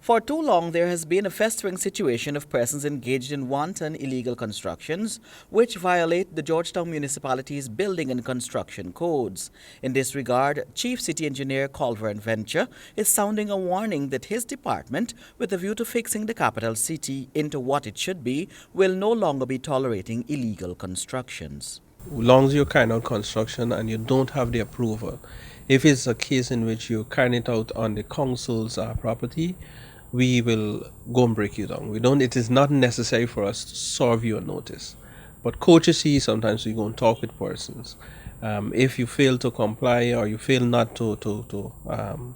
For too long, there has been a festering situation of persons engaged in wanton illegal constructions, which violate the Georgetown municipality's building and construction codes. In this regard, Chief City Engineer Culver and Venture is sounding a warning that his department, with a view to fixing the capital city into what it should be, will no longer be tolerating illegal constructions. Long as you carry out construction and you don't have the approval, if it's a case in which you carry it out on the council's property, we will go and break you down. We don't. It is not necessary for us to serve you a notice, but courtesy. Sometimes we go and talk with persons. If you fail to comply or you fail not to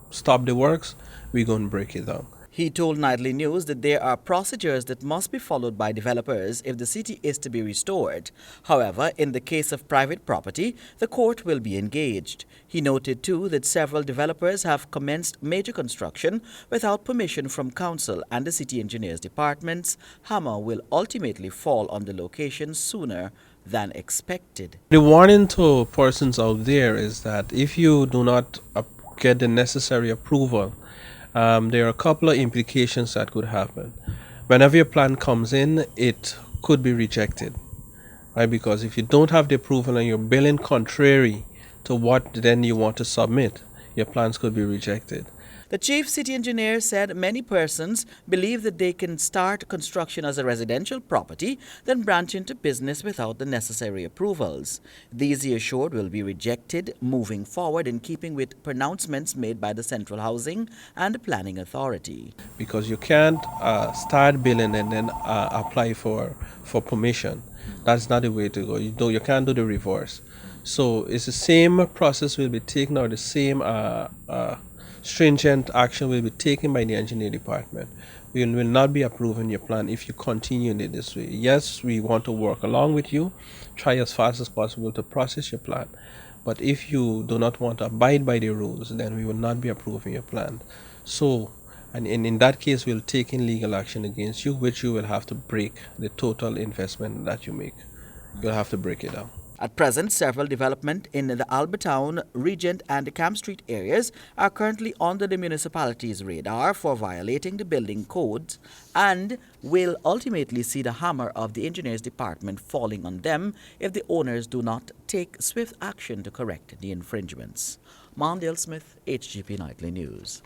stop the works, we go and break it down. He told Nightly News that there are procedures that must be followed by developers if the city is to be restored. However, in the case of private property, the court will be engaged. He noted too that several developers have commenced major construction without permission from council, and the city engineers department's hammer will ultimately fall on the location sooner than expected. The warning to persons out there is that if you do not get the necessary approval, there are a couple of implications that could happen. Whenever your plan comes in, it could be rejected, right? Because if you don't have the approval and you're billing contrary to what then you want to submit, your plans could be rejected. The chief city engineer said many persons believe that they can start construction as a residential property, then branch into business without the necessary approvals. These, he assured, will be rejected moving forward in keeping with pronouncements made by the Central Housing and Planning Authority. Because you can't start billing and then apply for permission. That's not the way to go. You can't do the reverse. So it's the same process will be taken, or the same stringent action will be taken by the engineer department. We will not be approving your plan if you continue in it this way. Yes, we want to work along with you, try as fast as possible to process your plan. But if you do not want to abide by the rules, then we will not be approving your plan. So, and in that case, we'll take in legal action against you, which you will have to break the total investment that you make. You'll have to break it down. At present, several developments in the Albertown, Regent, and Camp Street areas are currently under the municipality's radar for violating the building codes and will ultimately see the hammer of the engineers department falling on them if the owners do not take swift action to correct the infringements. Mondale Smith, HGP Nightly News.